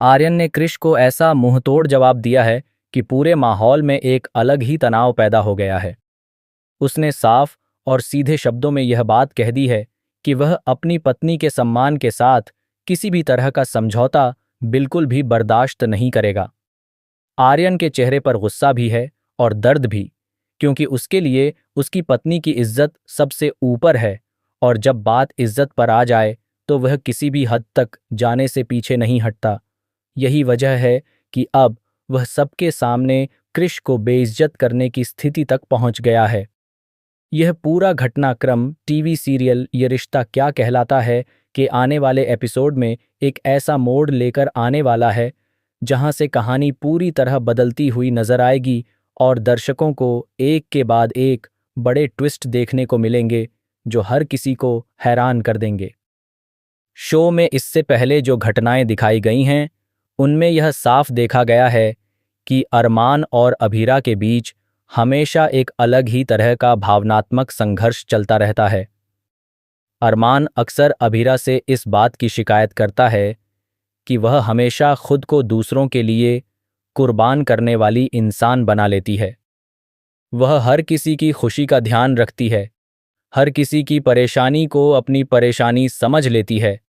आर्यन ने कृष को ऐसा मुंहतोड़ जवाब दिया है कि पूरे माहौल में एक अलग ही तनाव पैदा हो गया है। उसने साफ और सीधे शब्दों में यह बात कह दी है कि वह अपनी पत्नी के सम्मान के साथ किसी भी तरह का समझौता बिल्कुल भी बर्दाश्त नहीं करेगा। आर्यन के चेहरे पर गुस्सा भी है और दर्द भी, क्योंकि उसके लिए उसकी पत्नी की इज्जत सबसे ऊपर है, और जब बात इज्जत पर आ जाए तो वह किसी भी हद तक जाने से पीछे नहीं हटता। यही वजह है कि अब वह सबके सामने कृष को बेइज्जत करने की स्थिति तक पहुंच गया है। यह पूरा घटनाक्रम टीवी सीरियल ये रिश्ता क्या कहलाता है कि आने वाले एपिसोड में एक ऐसा मोड़ लेकर आने वाला है जहां से कहानी पूरी तरह बदलती हुई नजर आएगी और दर्शकों को एक के बाद एक बड़े ट्विस्ट देखने को मिलेंगे जो हर किसी को हैरान कर देंगे। शो में इससे पहले जो घटनाएं दिखाई गई हैं उनमें यह साफ देखा गया है कि अरमान और अभीरा के बीच हमेशा एक अलग ही तरह का भावनात्मक संघर्ष चलता रहता है। अरमान अक्सर अभीरा से इस बात की शिकायत करता है कि वह हमेशा खुद को दूसरों के लिए कुर्बान करने वाली इंसान बना लेती है। वह हर किसी की खुशी का ध्यान रखती है, हर किसी की परेशानी को अपनी परेशानी समझ लेती है,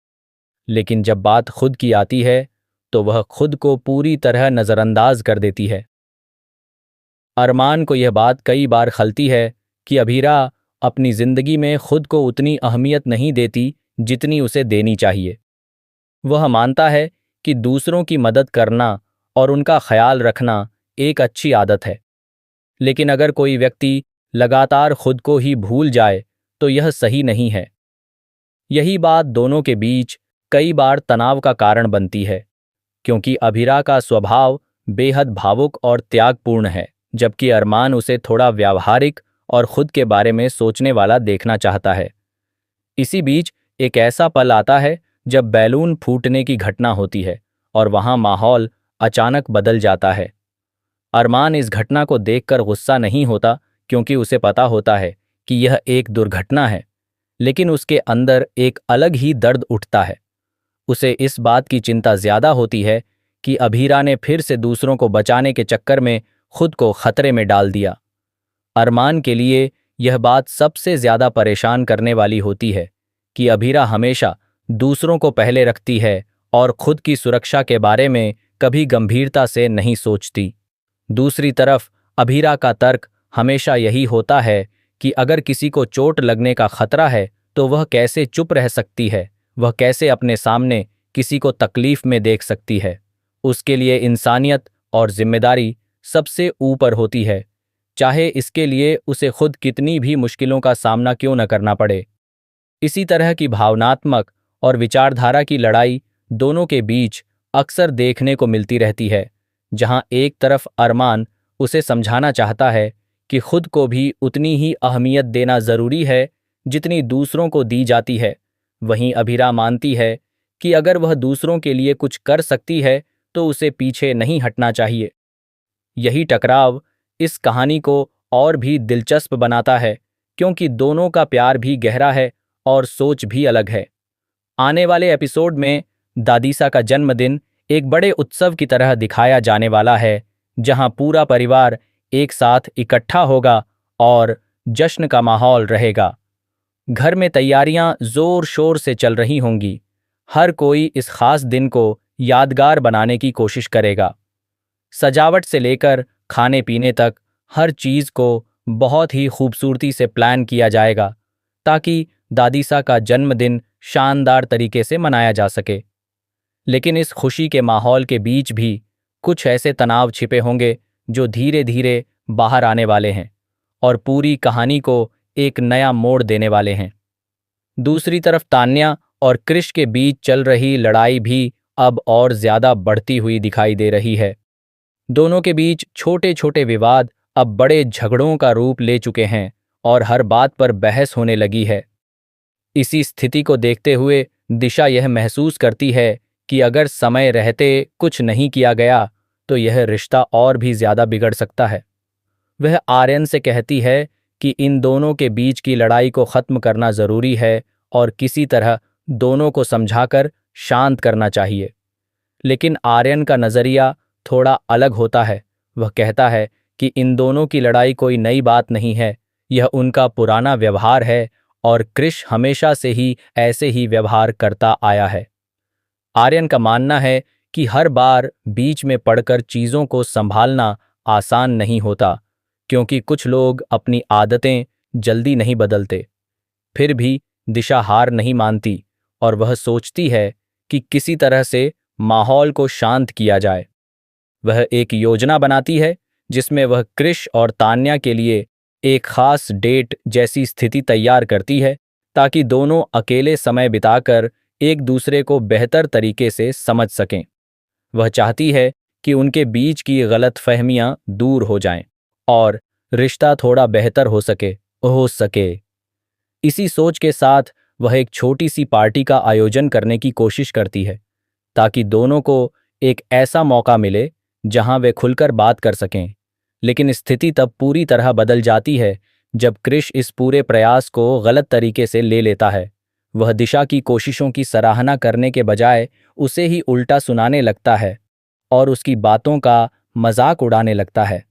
लेकिन जब बात खुद की आती है तो वह खुद को पूरी तरह नज़रअंदाज कर देती है। अरमान को यह बात कई बार खलती है कि अभीरा अपनी जिंदगी में खुद को उतनी अहमियत नहीं देती जितनी उसे देनी चाहिए। वह मानता है कि दूसरों की मदद करना और उनका ख्याल रखना एक अच्छी आदत है, लेकिन अगर कोई व्यक्ति लगातार खुद को ही भूल जाए तो यह सही नहीं है। यही बात दोनों के बीच कई बार तनाव का कारण बनती है, क्योंकि अभीरा का स्वभाव बेहद भावुक और त्यागपूर्ण है, जबकि अरमान उसे थोड़ा व्यावहारिक और खुद के बारे में सोचने वाला देखना चाहता है। इसी बीच एक ऐसा पल आता है जब बैलून फूटने की घटना होती है और वहां माहौल अचानक बदल जाता है। अरमान इस घटना को देखकर गुस्सा नहीं होता, क्योंकि उसे पता होता है कि यह एक दुर्घटना है, लेकिन उसके अंदर एक अलग ही दर्द उठता है। उसे इस बात की चिंता ज्यादा होती है कि अभीरा ने फिर से दूसरों को बचाने के चक्कर में खुद को खतरे में डाल दिया। अरमान के लिए यह बात सबसे ज्यादा परेशान करने वाली होती है कि अभीरा हमेशा दूसरों को पहले रखती है और खुद की सुरक्षा के बारे में कभी गंभीरता से नहीं सोचती। दूसरी तरफ अभीरा का तर्क हमेशा यही होता है कि अगर किसी को चोट लगने का खतरा है तो वह कैसे चुप रह सकती है, वह कैसे अपने सामने किसी को तकलीफ में देख सकती है। उसके लिए इंसानियत और जिम्मेदारी सबसे ऊपर होती है, चाहे इसके लिए उसे खुद कितनी भी मुश्किलों का सामना क्यों न करना पड़े। इसी तरह की भावनात्मक और विचारधारा की लड़ाई दोनों के बीच अक्सर देखने को मिलती रहती है, जहां एक तरफ अरमान उसे समझाना चाहता है कि खुद को भी उतनी ही अहमियत देना जरूरी है जितनी दूसरों को दी जाती है, वहीं अभीरा मानती है कि अगर वह दूसरों के लिए कुछ कर सकती है तो उसे पीछे नहीं हटना चाहिए। यही टकराव इस कहानी को और भी दिलचस्प बनाता है, क्योंकि दोनों का प्यार भी गहरा है और सोच भी अलग है। आने वाले एपिसोड में दादीसा का जन्मदिन एक बड़े उत्सव की तरह दिखाया जाने वाला है, जहां पूरा परिवार एक साथ इकट्ठा होगा और जश्न का माहौल रहेगा। घर में तैयारियां जोर शोर से चल रही होंगी। हर कोई इस खास दिन को यादगार बनाने की कोशिश करेगा। सजावट से लेकर खाने पीने तक हर चीज को बहुत ही खूबसूरती से प्लान किया जाएगा, ताकि दादीसा का जन्मदिन शानदार तरीके से मनाया जा सके। लेकिन इस खुशी के माहौल के बीच भी कुछ ऐसे तनाव छिपे होंगे जो धीरे धीरे बाहर आने वाले हैं और पूरी कहानी को एक नया मोड़ देने वाले हैं। दूसरी तरफ तान्या और कृष के बीच चल रही लड़ाई भी अब और ज्यादा बढ़ती हुई दिखाई दे रही है। दोनों के बीच छोटे छोटे विवाद अब बड़े झगड़ों का रूप ले चुके हैं और हर बात पर बहस होने लगी है। इसी स्थिति को देखते हुए दिशा यह महसूस करती है कि अगर समय रहते कुछ नहीं किया गया तो यह रिश्ता और भी ज्यादा बिगड़ सकता है। वह आर्यन से कहती है कि इन दोनों के बीच की लड़ाई को खत्म करना जरूरी है और किसी तरह दोनों को समझाकर शांत करना चाहिए। लेकिन आर्यन का नज़रिया थोड़ा अलग होता है। वह कहता है कि इन दोनों की लड़ाई कोई नई बात नहीं है, यह उनका पुराना व्यवहार है और कृष हमेशा से ही ऐसे ही व्यवहार करता आया है। आर्यन का मानना है कि हर बार बीच में पड़कर चीज़ों को संभालना आसान नहीं होता, क्योंकि कुछ लोग अपनी आदतें जल्दी नहीं बदलते। फिर भी दिशा हार नहीं मानती और वह सोचती है कि किसी तरह से माहौल को शांत किया जाए। वह एक योजना बनाती है जिसमें वह कृष और तान्या के लिए एक खास डेट जैसी स्थिति तैयार करती है, ताकि दोनों अकेले समय बिताकर एक दूसरे को बेहतर तरीके से समझ सकें। वह चाहती है कि उनके बीच की गलतफहमियां दूर हो जाएं और रिश्ता थोड़ा बेहतर हो सके। इसी सोच के साथ वह एक छोटी सी पार्टी का आयोजन करने की कोशिश करती है, ताकि दोनों को एक ऐसा मौका मिले जहां वे खुलकर बात कर सकें। लेकिन स्थिति तब पूरी तरह बदल जाती है जब कृष इस पूरे प्रयास को गलत तरीके से ले लेता है। वह दिशा की कोशिशों की सराहना करने के बजाय उसे ही उल्टा सुनाने लगता है और उसकी बातों का मजाक उड़ाने लगता है।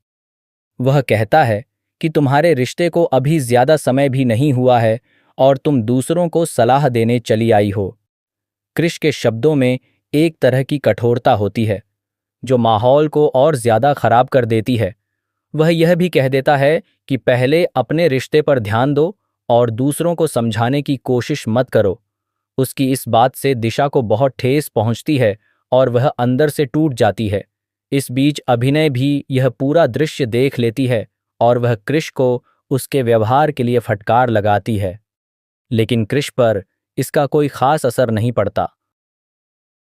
वह कहता है कि तुम्हारे रिश्ते को अभी ज्यादा समय भी नहीं हुआ है और तुम दूसरों को सलाह देने चली आई हो। कृष के शब्दों में एक तरह की कठोरता होती है जो माहौल को और ज्यादा खराब कर देती है। वह यह भी कह देता है कि पहले अपने रिश्ते पर ध्यान दो और दूसरों को समझाने की कोशिश मत करो। उसकी इस बात से दिशा को बहुत ठेस पहुंचती है और वह अंदर से टूट जाती है। इस बीच अभिनय भी यह पूरा दृश्य देख लेती है और वह कृष को उसके व्यवहार के लिए फटकार लगाती है, लेकिन कृष पर इसका कोई खास असर नहीं पड़ता।